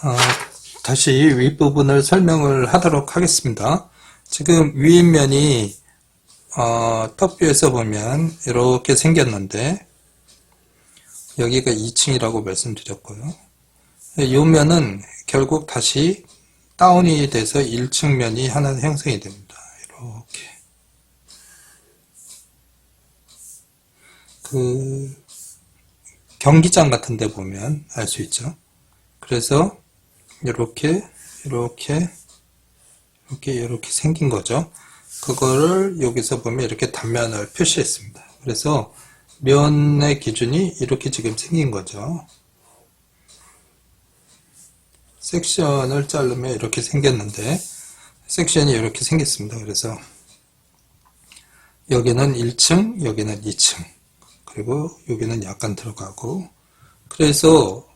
어, 다시 윗부분을 설명을 하도록 하겠습니다. 지금 윗면이 톱뷰에서 보면 이렇게 생겼는데 여기가 2층이라고 말씀드렸고요. 이 면은 결국 다시 다운이 돼서 1층 면이 하나 형성이 됩니다. 이렇게 그 경기장 같은 데 보면 알 수 있죠. 그래서 이렇게 생긴 거죠. 그거를 여기서 보면 이렇게 단면을 표시했습니다. 그래서 면의 기준이 이렇게 지금 생긴 거죠. 섹션을 자르면 이렇게 생겼는데 섹션이 이렇게 생겼습니다. 그래서 여기는 1층, 여기는 2층, 그리고 여기는 약간 들어가고, 그래서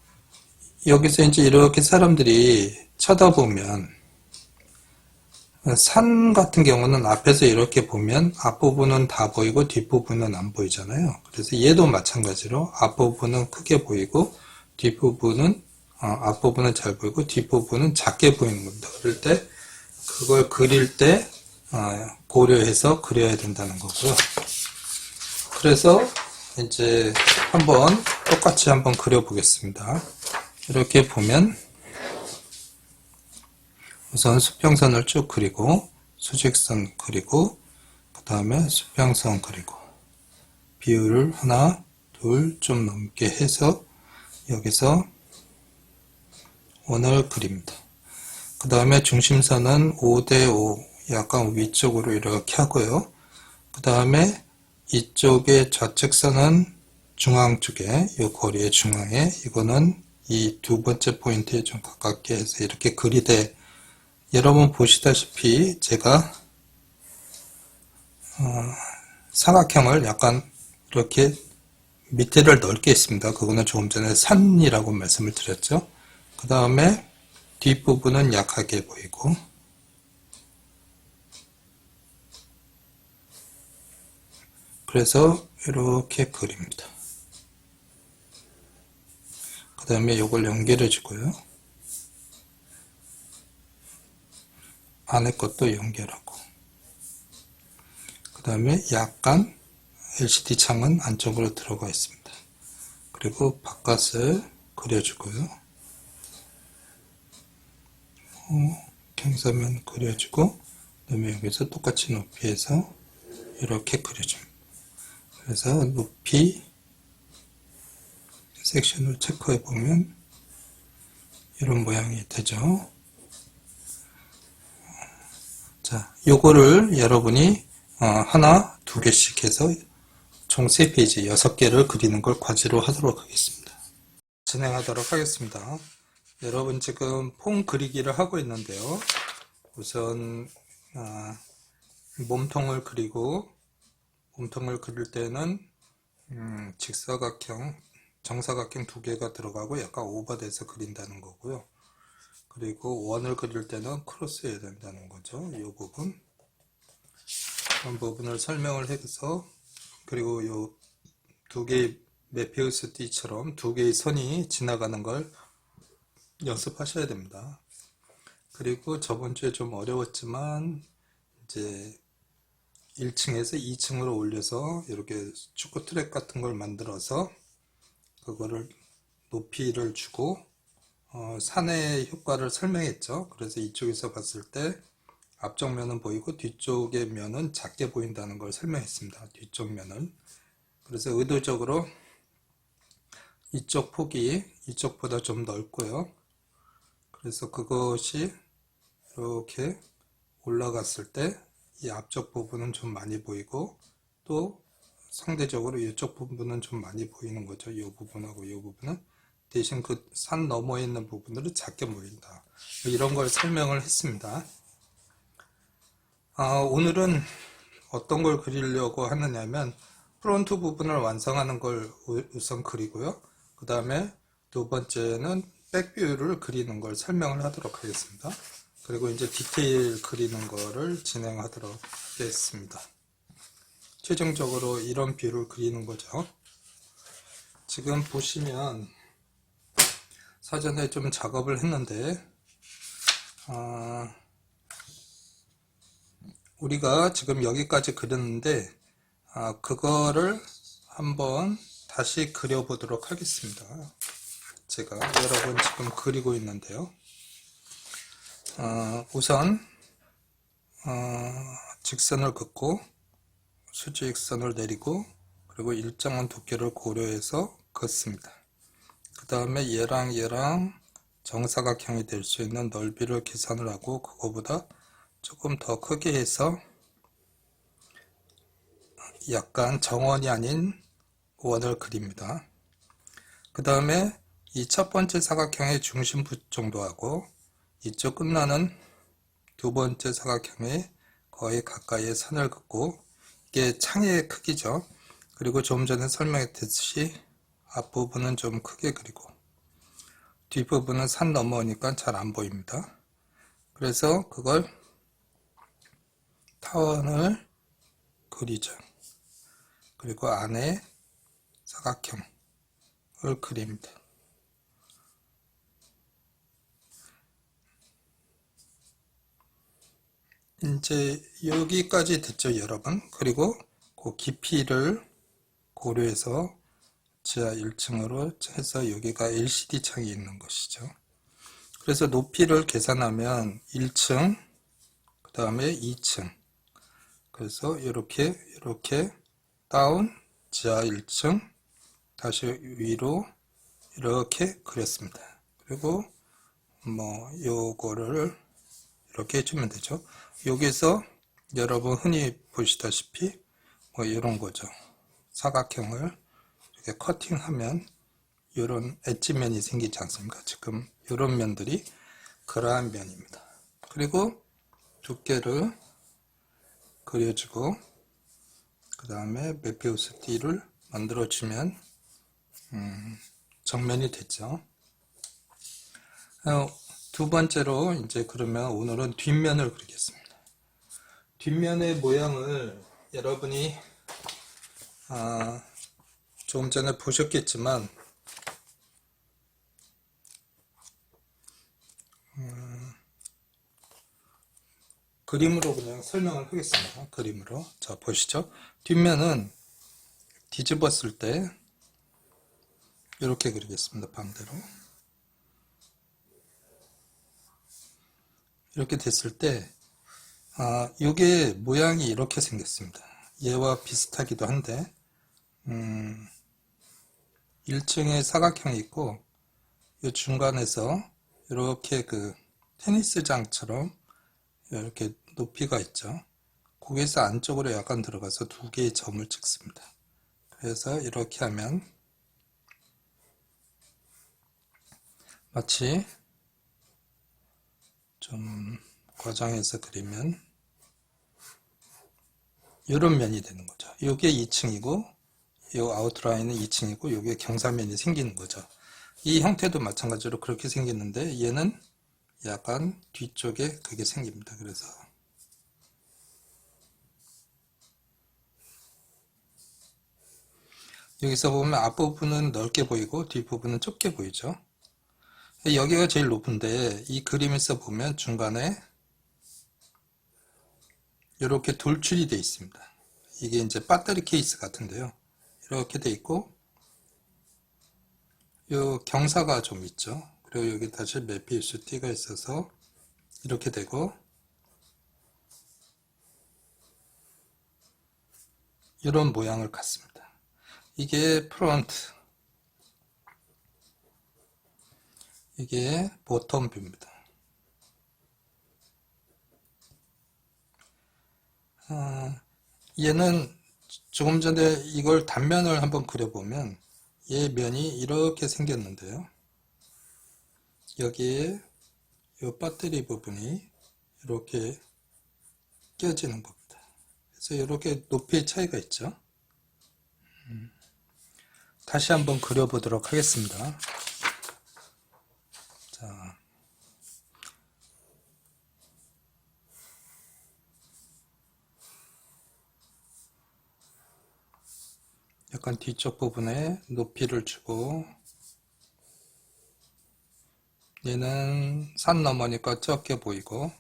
여기서 이제 이렇게 사람들이 쳐다보면 산 같은 경우는 앞에서 이렇게 보면 앞부분은 다 보이고 뒷부분은 안 보이잖아요. 그래서 얘도 마찬가지로 앞부분은 크게 보이고 앞부분은 잘 보이고 뒷부분은 작게 보이는 겁니다. 그럴 때 그걸 그릴 때 고려해서 그려야 된다는 거고요. 그래서 이제 똑같이 한번 그려 보겠습니다. 이렇게 보면 우선 수평선을 쭉 그리고 수직선 그리고 그 다음에 수평선 그리고 비율을 하나 둘 좀 넘게 해서 여기서 원을 그립니다. 그 다음에 중심선은 5대5 약간 위쪽으로 이렇게 하고요. 그 다음에 이쪽의 좌측선은 중앙 쪽에 이 거리의 중앙에 이거는 이 두 번째 포인트에 좀 가깝게 해서 이렇게 그리되 여러분 보시다시피 제가 사각형을 약간 이렇게 밑에를 넓게 했습니다. 그거는 조금 전에 산이라고 말씀을 드렸죠. 그 다음에 뒷부분은 약하게 보이고 그래서 이렇게 그립니다. 그 다음에 이걸 연결해 주고요. 안에 것도 연결하고 그 다음에 약간 LCD 창은 안쪽으로 들어가 있습니다. 그리고 바깥을 그려주고요. 경사면 그려주고 그 다음에 여기서 똑같이 높이에서 이렇게 그려줍니다. 그래서 높이 섹션을 체크해 보면 이런 모양이 되죠. 자, 요거를 여러분이 하나, 두 개씩 해서 총 3페이지 6개를 그리는 걸 과제로 하도록 하겠습니다. 진행하도록 하겠습니다. 여러분 지금 폼 그리기를 하고 있는데요. 우선 몸통을 그리고 몸통을 그릴 때는 직사각형, 정사각형 2개가 들어가고 약간 오버돼서 그린다는 거고요. 그리고 원을 그릴 때는 크로스해야 된다는 거죠. 이 부분. 그런 부분을 설명을 해서 그리고 이 두 개의 메피우스 띠처럼 두 개의 선이 지나가는 걸 연습하셔야 됩니다. 그리고 저번 주에 좀 어려웠지만 이제 1층에서 2층으로 올려서 이렇게 축구 트랙 같은 걸 만들어서 그거를 높이를 주고 산의 효과를 설명했죠. 그래서 이쪽에서 봤을 때 앞쪽 면은 보이고 뒤쪽의 면은 작게 보인다는 걸 설명했습니다. 뒤쪽 면은. 그래서 의도적으로 이쪽 폭이 이쪽보다 좀 넓고요. 그래서 그것이 이렇게 올라갔을 때 이 앞쪽 부분은 좀 많이 보이고 또 상대적으로 이쪽 부분은 좀 많이 보이는 거죠. 이 부분하고 이 부분은 대신 그 산 너머에 있는 부분들은 작게 보인다. 이런 걸 설명을 했습니다. 오늘은 어떤 걸 그리려고 하느냐면 프론트 부분을 완성하는 걸 우선 그리고요. 그 다음에 두 번째는 백뷰를 그리는 걸 설명을 하도록 하겠습니다. 그리고 이제 디테일 그리는 거를 진행하도록 하겠습니다. 최종적으로 이런 뷰를 그리는 거죠. 지금 보시면 사전에 좀 작업을 했는데 우리가 지금 여기까지 그렸는데 그거를 한번 다시 그려보도록 하겠습니다. 제가 여러분 지금 그리고 있는데요. 우선 직선을 긋고 수직선을 내리고 그리고 일정한 두께를 고려해서 긋습니다. 그 다음에 얘랑 정사각형이 될 수 있는 넓이를 계산을 하고 그거보다 조금 더 크게 해서 약간 정원이 아닌 원을 그립니다. 그 다음에 이 첫 번째 사각형의 중심부 정도 하고 이쪽 끝나는 두 번째 사각형에 거의 가까이에 선을 긋고 이게 창의 크기죠. 그리고 좀 전에 설명했듯이 앞부분은 좀 크게 그리고 뒷부분은 산 넘어오니까 잘 안 보입니다. 그래서 그걸 타원을 그리죠. 그리고 안에 사각형을 그립니다. 이제 여기까지 됐죠, 여러분. 그리고 그 깊이를 고려해서 지하 1층으로 해서 여기가 LCD 창이 있는 것이죠. 그래서 높이를 계산하면 1층, 그 다음에 2층. 그래서 이렇게 다운, 지하 1층, 다시 위로 이렇게 그렸습니다. 그리고 뭐 요거를 이렇게 해주면 되죠. 여기서 여러분 흔히 보시다시피 뭐 이런 거죠. 사각형을 이렇게 커팅하면 이런 엣지면이 생기지 않습니까? 지금 이런 면들이 그러한 면입니다. 그리고 두께를 그려주고 그 다음에 메비우스 띠를 만들어주면 정면이 됐죠. 두 번째로 이제 그러면 오늘은 뒷면을 그리겠습니다. 뒷면의 모양을 여러분이 조금 전에 보셨겠지만 그림으로 그냥 설명을 하겠습니다. 그림으로. 자, 보시죠. 뒷면은 뒤집었을 때 이렇게 그리겠습니다. 반대로. 이렇게 됐을 때 이게 모양이 이렇게 생겼습니다. 얘와 비슷하기도 한데 1층에 사각형이 있고 이 중간에서 이렇게 그 테니스장처럼 이렇게 높이가 있죠. 거기에서 안쪽으로 약간 들어가서 두 개의 점을 찍습니다. 그래서 이렇게 하면 마치 좀 과장해서 그리면 이런 면이 되는 거죠. 이게 2층이고 이 아웃라인은 2층이고 이게 경사면이 생기는 거죠. 이 형태도 마찬가지로 그렇게 생겼는데 얘는 약간 뒤쪽에 그게 생깁니다. 그래서 여기서 보면 앞부분은 넓게 보이고 뒷부분은 좁게 보이죠. 여기가 제일 높은데 이 그림에서 보면 중간에 이렇게 돌출이 되어 있습니다. 이게 이제 배터리 케이스 같은데요. 이렇게 되어 있고 요 경사가 좀 있죠. 그리고 여기 다시 메비우스 띠가 있어서 이렇게 되고 이런 모양을 갖습니다. 이게 프론트, 이게 보텀 뷰입니다. 얘는 조금 전에 이걸 단면을 한번 그려보면 얘 면이 이렇게 생겼는데요. 여기에 이 배터리 부분이 이렇게 껴지는 겁니다. 그래서 이렇게 높이의 차이가 있죠. 다시 한번 그려보도록 하겠습니다. 자, 약간 뒤쪽 부분에 높이를 주고 얘는 산 너머니까 적게 보이고,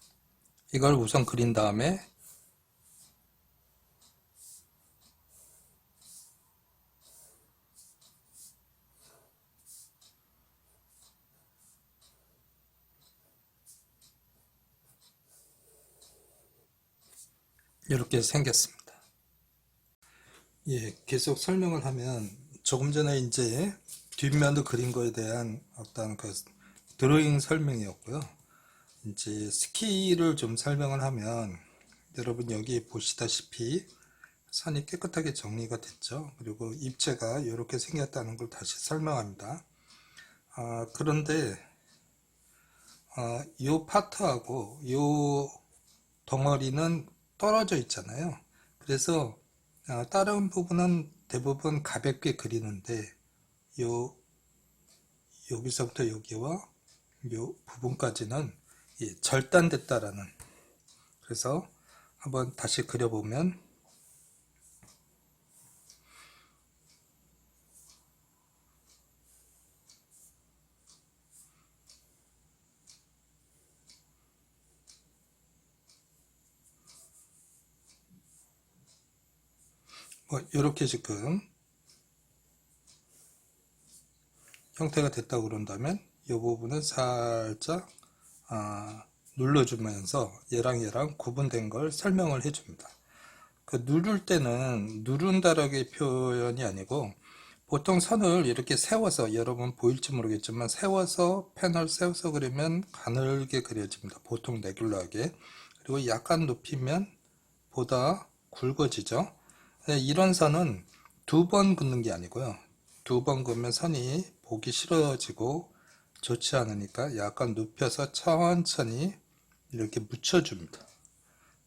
이걸 우선 그린 다음에 이렇게 생겼습니다. 예, 계속 설명을 하면 조금 전에 이제 뒷면도 그린 거에 대한 어떤 그 드로잉 설명이었고요. 이제 스키를 좀 설명을 하면 여러분 여기 보시다시피 선이 깨끗하게 정리가 됐죠. 그리고 입체가 이렇게 생겼다는 걸 다시 설명합니다. 그런데 이 파트하고 이 덩어리는 떨어져 있잖아요. 그래서 다른 부분은 대부분 가볍게 그리는데 여기서부터 여기와 이 부분까지는 절단됐다라는, 그래서 한번 다시 그려보면 이렇게 지금 형태가 됐다고 그런다면 이 부분은 살짝 눌러주면서 얘랑 구분된 걸 설명을 해줍니다. 그 누를 때는 누른다라는 표현이 아니고 보통 선을 이렇게 세워서, 여러분 보일지 모르겠지만 세워서, 펜을 세워서 그리면 가늘게 그려집니다. 보통 레귤러하게. 그리고 약간 높이면 보다 굵어지죠. 이런 선은 두 번 긋는 게 아니고요. 두 번 긋으면 선이 보기 싫어지고 좋지 않으니까 약간 눕혀서 천천히 이렇게 묻혀줍니다.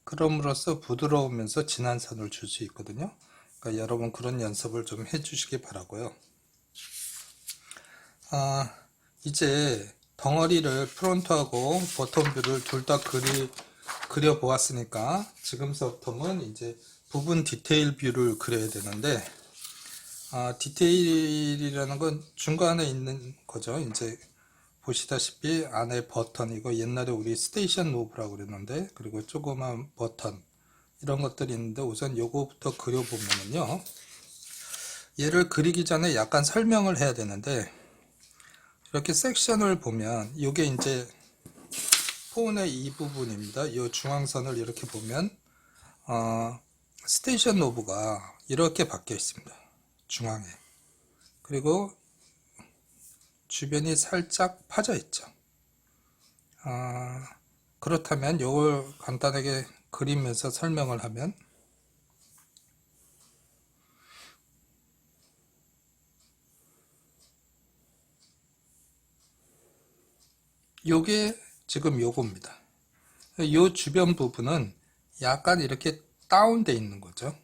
그럼으로써 부드러우면서 진한 선을 줄 수 있거든요. 그러니까 여러분 그런 연습을 좀 해주시기 바라고요. 이제 덩어리를 프론트하고 버텀뷰를 둘 다 그려 보았으니까 지금부터는 이제 부분 디테일 뷰를 그려야 되는데, 디테일이라는 건 중간에 있는 거죠. 이제 보시다시피 안에 버튼, 이거 옛날에 우리 스테이션 노브라고 그랬는데, 그리고 조그만 버튼 이런 것들이 있는데, 우선 요거부터 그려보면요, 얘를 그리기 전에 약간 설명을 해야 되는데, 이렇게 섹션을 보면 이게 이제 폰의 이 부분입니다. 이 중앙선을 이렇게 보면 스테이션 노브가 이렇게 박혀 있습니다. 중앙에. 그리고 주변이 살짝 파져 있죠. 그렇다면 이걸 간단하게 그리면서 설명을 하면, 요게 지금 요겁니다. 요 주변 부분은 약간 이렇게 다운돼 있는 거죠.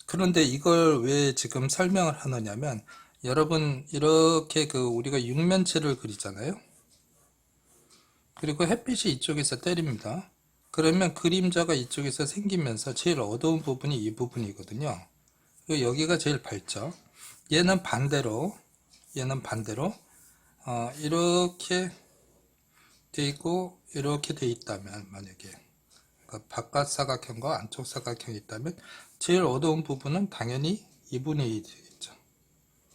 그런데 이걸 왜 지금 설명을 하느냐면, 여러분 이렇게 우리가 육면체를 그리잖아요. 그리고 햇빛이 이쪽에서 때립니다. 그러면 그림자가 이쪽에서 생기면서 제일 어두운 부분이 이 부분이거든요. 그리고 여기가 제일 밝죠. 얘는 반대로 이렇게 돼 있고 이렇게 돼 있다면, 만약에 바깥 사각형과 안쪽 사각형이 있다면 제일 어두운 부분은 당연히 2분의 1이 되겠죠.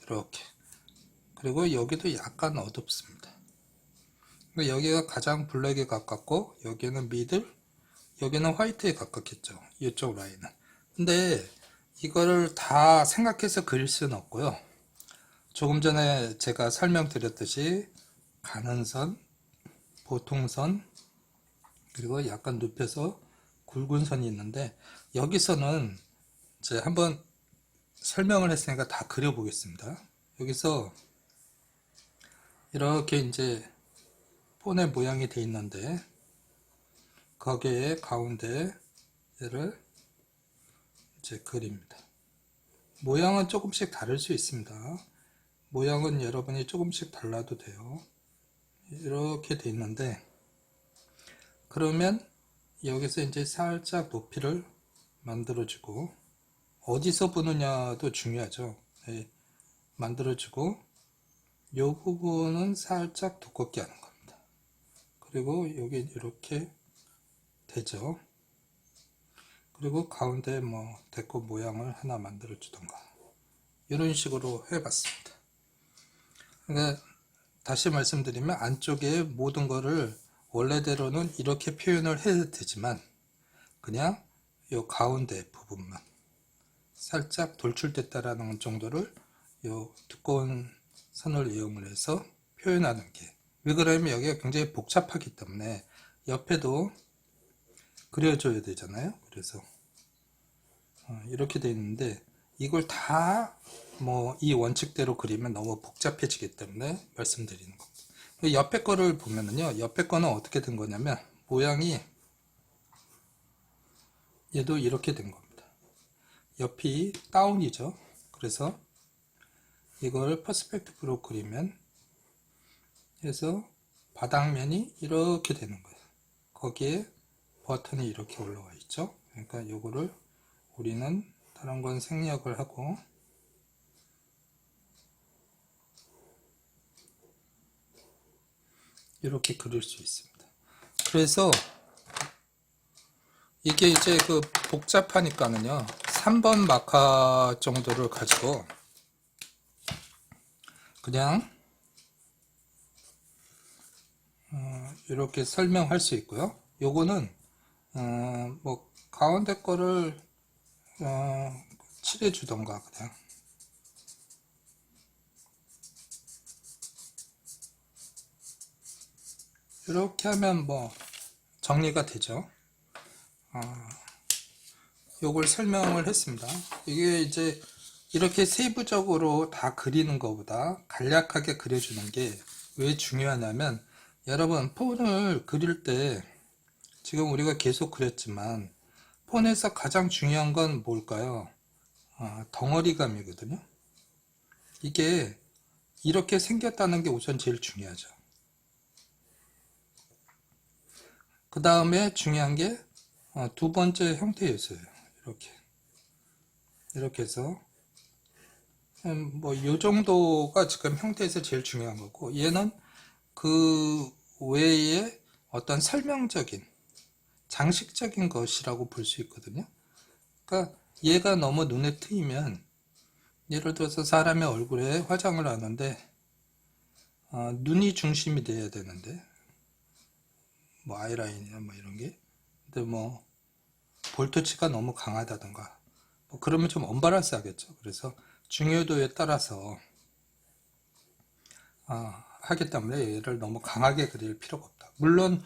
이렇게. 그리고 여기도 약간 어둡습니다. 여기가 가장 블랙에 가깝고 여기는 미들, 여기는 화이트에 가깝겠죠. 이쪽 라인은. 근데 이거를 다 생각해서 그릴 수는 없고요. 조금 전에 제가 설명드렸듯이 가는 선, 보통선, 그리고 약간 눕혀서 굵은 선이 있는데, 여기서는 이제 한번 설명을 했으니까 다 그려보겠습니다. 여기서 이렇게 이제 폰의 모양이 돼 있는데, 거기에 가운데 얘를 이제 그립니다. 모양은 조금씩 다를 수 있습니다. 모양은 여러분이 조금씩 달라도 돼요. 이렇게 돼 있는데, 그러면 여기서 이제 살짝 높이를 만들어주고, 어디서 보느냐도 중요하죠. 네, 만들어주고 이 부분은 살짝 두껍게 하는 겁니다. 그리고 여기 이렇게 되죠. 그리고 가운데 뭐 데코 모양을 하나 만들어 주던가 이런 식으로 해봤습니다. 그러니까 다시 말씀드리면 안쪽에 모든 거를 원래대로는 이렇게 표현을 해도 되지만 그냥 이 가운데 부분만 살짝 돌출됐다라는 정도를 이 두꺼운 선을 이용을 해서 표현하는 게, 왜 그러냐면 여기가 굉장히 복잡하기 때문에 옆에도 그려줘야 되잖아요. 그래서 이렇게 돼 있는데 이걸 다 뭐 이 원칙대로 그리면 너무 복잡해지기 때문에 말씀드리는 겁니다. 옆에 거를 보면은요, 옆에 거는 어떻게 된 거냐면 모양이 얘도 이렇게 된 겁니다. 옆이 다운이죠. 그래서 이걸 퍼스펙티브로 그리면 해서 바닥면이 이렇게 되는 거예요. 거기에 버튼이 이렇게 올라와 있죠. 그러니까 요거를 우리는 다른 건 생략을 하고 이렇게 그릴 수 있습니다. 그래서 이게 이제 그 복잡하니까는요, 3번 마카 정도를 가지고 그냥 이렇게 설명할 수 있고요. 요거는 뭐 가운데 거를 칠해 주던가 그냥 이렇게 하면 뭐 정리가 되죠. 요걸 설명을 했습니다. 이게 이제 이렇게 세부적으로 다 그리는 것보다 간략하게 그려주는 게 왜 중요하냐면, 여러분 폰을 그릴 때 지금 우리가 계속 그렸지만 폰에서 가장 중요한 건 뭘까요? 덩어리감이거든요. 이게 이렇게 생겼다는 게 우선 제일 중요하죠. 그 다음에 중요한 게 두 번째 형태 요소예요. 이렇게 해서 뭐 요 정도가 지금 형태에서 제일 중요한 거고, 얘는 그 외에 어떤 설명적인 장식적인 것이라고 볼 수 있거든요. 그러니까 얘가 너무 눈에 트이면, 예를 들어서 사람의 얼굴에 화장을 하는데 눈이 중심이 돼야 되는데 뭐 아이라인이나 뭐 이런 게, 근데 뭐 볼터치가 너무 강하다던가 뭐 그러면 좀 언밸런스 하겠죠. 그래서 중요도에 따라서 하기 때문에 얘를 너무 강하게 그릴 필요가 없다. 물론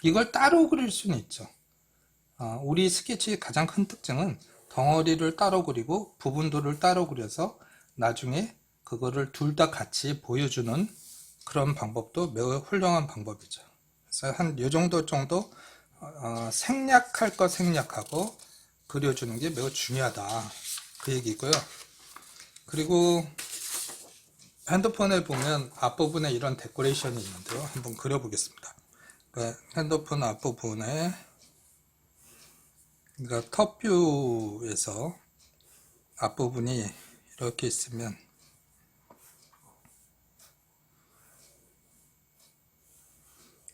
이걸 따로 그릴 수는 있죠. 우리 스케치의 가장 큰 특징은 덩어리를 따로 그리고 부분도를 따로 그려서 나중에 그거를 둘 다 같이 보여주는 그런 방법도 매우 훌륭한 방법이죠. 그래서 한 요 정도 생략할 거 생략하고 그려주는 게 매우 중요하다, 그 얘기고요. 그리고 핸드폰에 보면 앞부분에 이런 데코레이션이 있는데요. 한번 그려보겠습니다. 그러니까 핸드폰 앞부분에, 그러니까 톱뷰에서 앞부분이 이렇게 있으면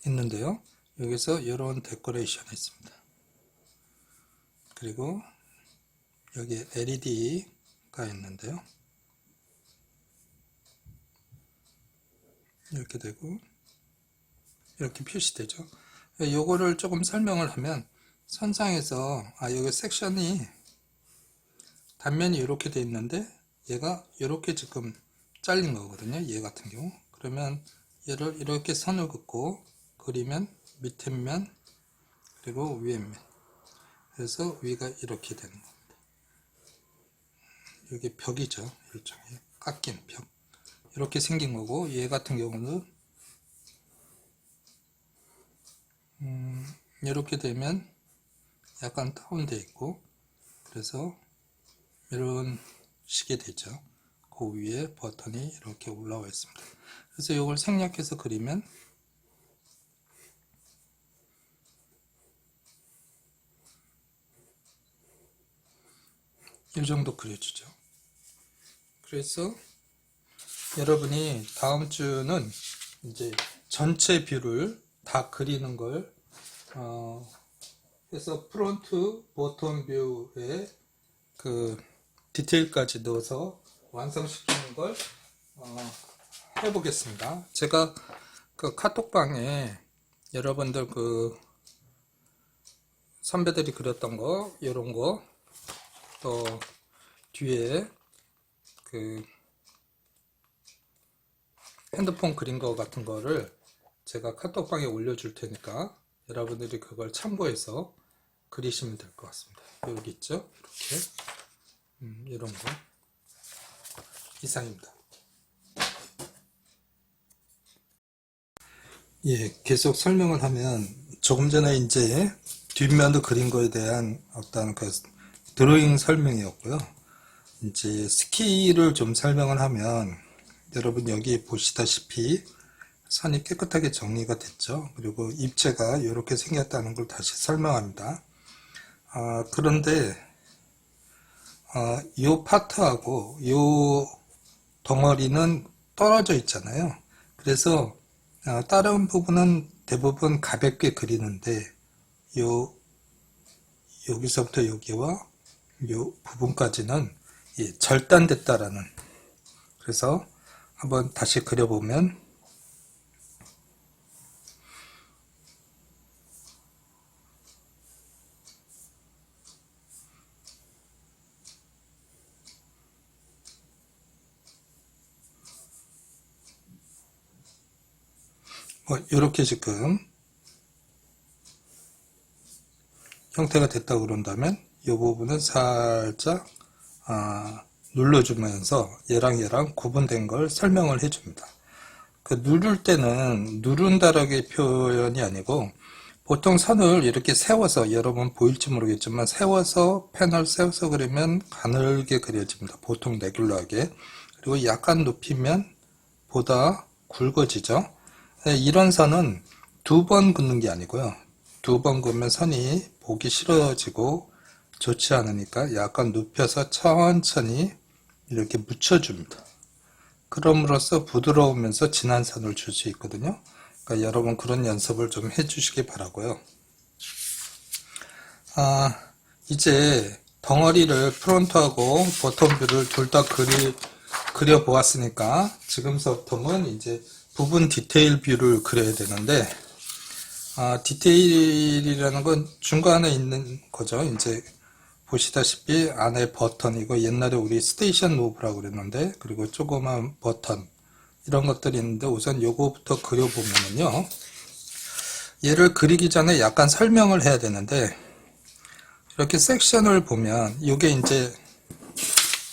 있는데요. 여기서 이런 데코레이션이 있습니다. 그리고 여기 LED가 있는데요. 이렇게 되고 이렇게 표시되죠. 요거를 조금 설명을 하면, 선상에서 여기 섹션이 단면이 이렇게 돼 있는데 얘가 이렇게 지금 잘린 거거든요. 얘 같은 경우. 그러면 얘를 이렇게 선을 긋고 그리면 밑에 면 그리고 위에 면, 그래서 위가 이렇게 되는 겁니다. 여기 벽이죠. 일종의 깎인 벽. 이렇게 생긴 거고, 얘 같은 경우는 이렇게 되면 약간 다운돼 있고, 그래서 이런 식이 되죠. 그 위에 버튼이 이렇게 올라와 있습니다. 그래서 이걸 생략해서 그리면 이 정도 그려주죠. 그래서 여러분이 다음 주는 이제 전체 뷰를 다 그리는 걸 해서 프론트, 보텀 뷰에 그 디테일까지 넣어서 완성시키는 걸 해보겠습니다. 제가 그 카톡방에 여러분들 그 선배들이 그렸던 거, 이런 거, 또 뒤에 그 핸드폰 그린 거 같은 거를 제가 카톡방에 올려줄 테니까 여러분들이 그걸 참고해서 그리시면 될 것 같습니다. 여기 있죠? 이렇게 이런 거 이상입니다. 예, 계속 설명을 하면 조금 전에 이제 뒷면도 그린 거에 대한 어떤 그 드로잉 설명이었고요. 이제 스키를 좀 설명을 하면 여러분 여기 보시다시피 선이 깨끗하게 정리가 됐죠. 그리고 입체가 이렇게 생겼다는 걸 다시 설명합니다. 그런데 이 파트하고 이 덩어리는 떨어져 있잖아요. 그래서 다른 부분은 대부분 가볍게 그리는데 여기서부터 여기와 이 부분까지는 절단됐다라는, 그래서 한번 다시 그려보면 이렇게 지금 형태가 됐다고 그런다면 이 부분은 살짝 눌러주면서 얘랑 구분된 걸 설명을 해줍니다. 그 누를 때는 누른다라는 표현이 아니고 보통 선을 이렇게 세워서, 여러분 보일지 모르겠지만 세워서, 펜을 세워서 그리면 가늘게 그려집니다. 보통 레귤러하게. 그리고 약간 높이면 보다 굵어지죠. 이런 선은 두 번 긋는 게 아니고요. 두 번 긋으면 선이 보기 싫어지고 좋지 않으니까 약간 눕혀서 천천히 이렇게 묻혀줍니다. 그럼으로써 부드러우면서 진한 선을 줄 수 있거든요. 그러니까 여러분 그런 연습을 좀 해주시기 바라고요. 이제 덩어리를 프론트하고 보텀뷰를 둘 다 그려 보았으니까 지금부터는 이제 부분 디테일 뷰를 그려야 되는데, 디테일이라는 건 중간에 있는 거죠. 이제 보시다시피 안에 버튼, 이거 옛날에 우리 스테이션 노브라고 그랬는데, 그리고 조그만 버튼 이런 것들이 있는데, 우선 요거부터 그려보면요, 얘를 그리기 전에 약간 설명을 해야 되는데, 이렇게 섹션을 보면 이게 이제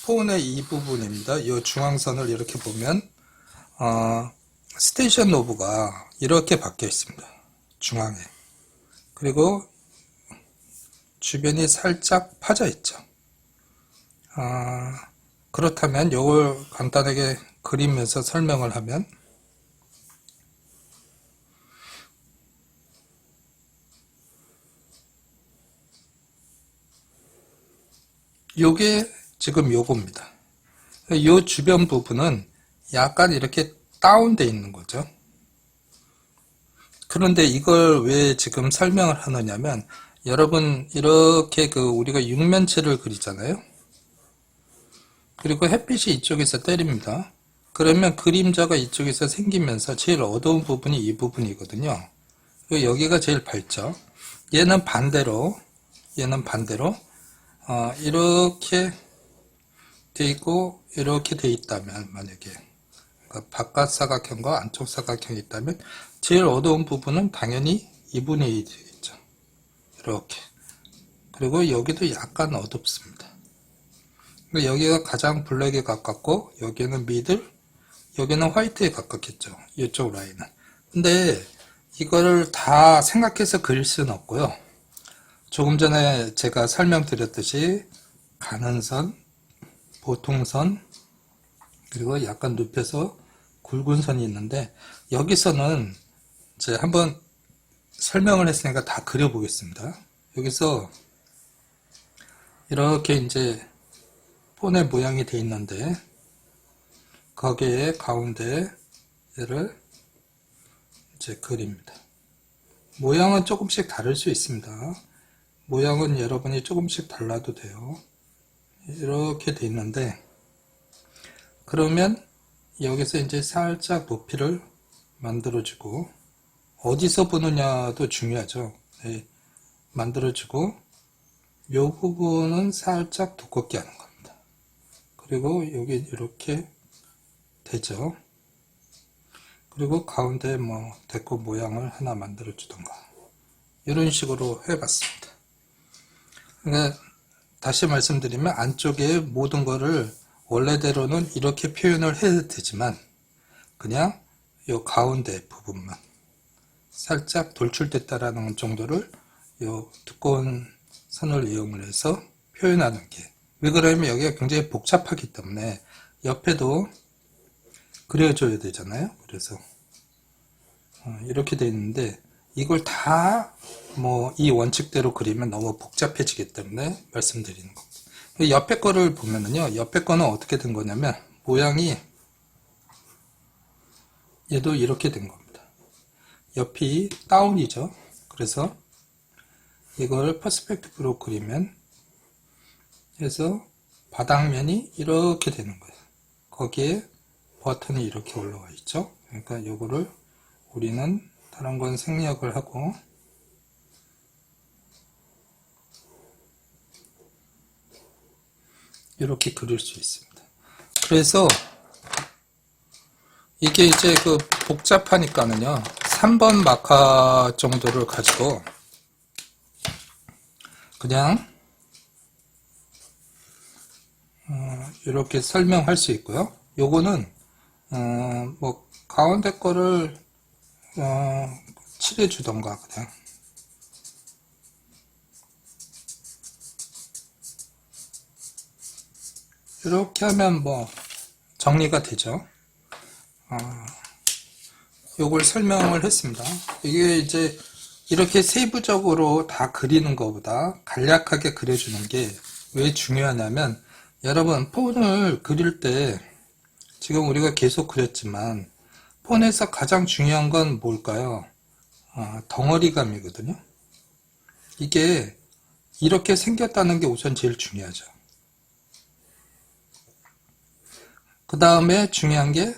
폰의 이 부분입니다. 이 중앙선을 이렇게 보면 스테이션 노브가 이렇게 박혀 있습니다. 중앙에. 그리고 주변이 살짝 파져 있죠. 그렇다면 이걸 간단하게 그리면서 설명을 하면, 요게 지금 요겁니다. 요 주변 부분은 약간 이렇게 다운되어 있는 거죠. 그런데 이걸 왜 지금 설명을 하느냐면, 여러분 이렇게 우리가 육면체를 그리잖아요. 그리고 햇빛이 이쪽에서 때립니다. 그러면 그림자가 이쪽에서 생기면서 제일 어두운 부분이 이 부분이거든요. 여기가 제일 밝죠. 얘는 반대로 이렇게 돼 있고 이렇게 돼 있다면, 만약에 바깥 사각형과 안쪽 사각형이 있다면 제일 어두운 부분은 당연히 2분의 1이 되겠죠. 이렇게. 그리고 여기도 약간 어둡습니다. 여기가 가장 블랙에 가깝고 여기는 미들, 여기는 화이트에 가깝겠죠. 이쪽 라인은. 근데 이거를 다 생각해서 그릴 수는 없고요. 조금 전에 제가 설명드렸듯이 가는 선, 보통선, 그리고 약간 눕혀서 굵은 선이 있는데, 여기서는 이제 한번 설명을 했으니까 다 그려보겠습니다. 여기서 이렇게 이제 폰의 모양이 돼 있는데, 거기에 가운데 얘를 이제 그립니다. 모양은 조금씩 다를 수 있습니다. 모양은 여러분이 조금씩 달라도 돼요. 이렇게 돼 있는데, 그러면 여기서 이제 살짝 높이를 만들어주고, 어디서 보느냐도 중요하죠. 네, 만들어주고, 요 부분은 살짝 두껍게 하는 겁니다. 그리고 여기 이렇게 되죠. 그리고 가운데 뭐 데코 모양을 하나 만들어 주던가 이런 식으로 해봤습니다. 그러니까 다시 말씀드리면 안쪽에 모든 거를 원래대로는 이렇게 표현을 해도 되지만 그냥 요 가운데 부분만 살짝 돌출됐다라는 정도를 요 두꺼운 선을 이용을 해서 표현하는 게, 왜 그러냐면 여기가 굉장히 복잡하기 때문에 옆에도 그려줘야 되잖아요. 그래서 이렇게 돼 있는데 이걸 다 뭐 이 원칙대로 그리면 너무 복잡해지기 때문에 말씀드리는 겁니다. 옆에 거를 보면은요, 옆에 거는 어떻게 된 거냐면 모양이 얘도 이렇게 된 겁니다. 옆이 다운이죠. 그래서 이걸 퍼스펙티브로 그리면 해서 바닥면이 이렇게 되는 거예요. 거기에 버튼이 이렇게 올라와 있죠. 그러니까 요거를 우리는 다른 건 생략을 하고 이렇게 그릴 수 있습니다. 그래서 이게 이제 그 복잡하니까는요, 3번 마카 정도를 가지고 그냥 이렇게 설명할 수 있고요. 요거는 뭐 가운데 거를 칠해 주던가 그냥 이렇게 하면 뭐 정리가 되죠. 요걸 설명을 했습니다. 이게 이제 이렇게 세부적으로 다 그리는 것보다 간략하게 그려주는 게 왜 중요하냐면, 여러분 폰을 그릴 때 지금 우리가 계속 그렸지만 폰에서 가장 중요한 건 뭘까요? 덩어리감이거든요. 이게 이렇게 생겼다는 게 우선 제일 중요하죠. 그 다음에 중요한 게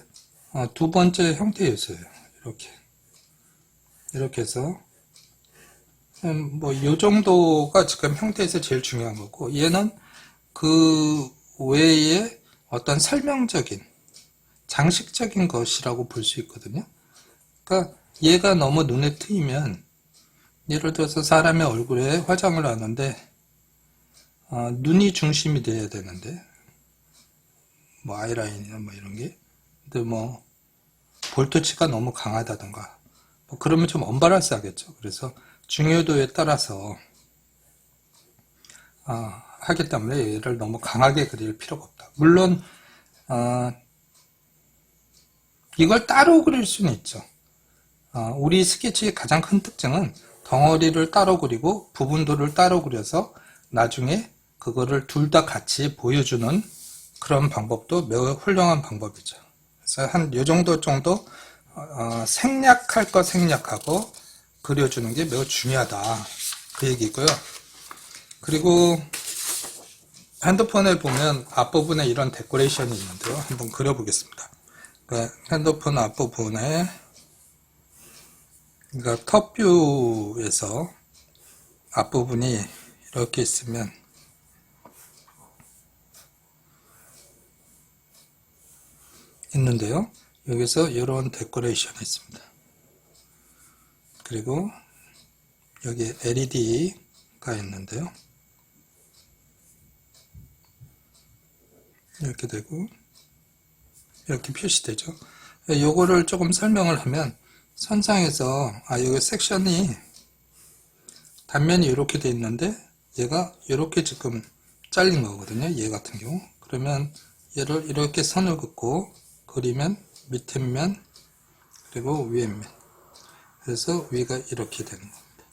두 번째 형태 요소예요. 이렇게 해서 뭐 요 정도가 지금 형태에서 제일 중요한 거고, 얘는 그 외에 어떤 설명적인 장식적인 것이라고 볼 수 있거든요. 그러니까 얘가 너무 눈에 트이면, 예를 들어서 사람의 얼굴에 화장을 하는데 눈이 중심이 돼야 되는데 뭐 아이라인이나 뭐 이런 게, 근데 뭐 볼터치가 너무 강하다던가 뭐 그러면 좀 언밸런스하겠죠. 그래서 중요도에 따라서 하기 때문에 얘를 너무 강하게 그릴 필요가 없다. 물론 이걸 따로 그릴 수는 있죠. 우리 스케치의 가장 큰 특징은 덩어리를 따로 그리고 부분도를 따로 그려서 나중에 그거를 둘 다 같이 보여주는 그런 방법도 매우 훌륭한 방법이죠. 그래서 한 요 정도 생략할 거 생략하고 그려주는 게 매우 중요하다, 그 얘기고요. 그리고 핸드폰에 보면 앞부분에 이런 데코레이션이 있는데요. 한번 그려보겠습니다. 그러니까 핸드폰 앞부분에, 그러니까 톱뷰에서 앞부분이 이렇게 있으면 있는데요. 여기서 이런 데코레이션이 있습니다. 그리고 여기 LED가 있는데요. 이렇게 되고 이렇게 표시되죠. 요거를 조금 설명을 하면, 선상에서 여기 섹션이 단면이 이렇게 돼 있는데 얘가 이렇게 지금 잘린 거거든요. 얘 같은 경우. 그러면 얘를 이렇게 선을 긋고 그리면 밑에 면 그리고 위에 면, 그래서 위가 이렇게 되는 겁니다.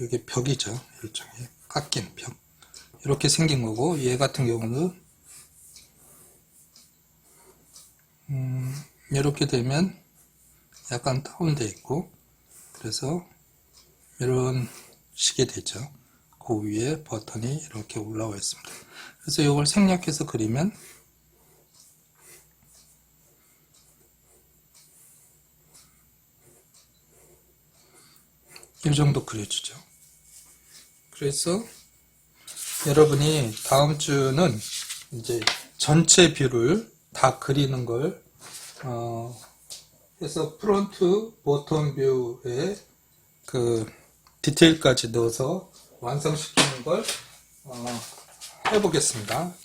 이게 벽이죠. 일종의 깎인 벽. 이렇게 생긴 거고, 얘 같은 경우는 이렇게 되면 약간 다운돼 있고, 그래서 이런 식이 되죠. 그 위에 버튼이 이렇게 올라와 있습니다. 그래서 이걸 생략해서 그리면 이 정도 그려주죠. 그래서 여러분이 다음 주는 이제 전체 뷰를 다 그리는 걸 해서 프론트, 보텀 뷰에 그 디테일까지 넣어서 완성시키는 걸 해보겠습니다.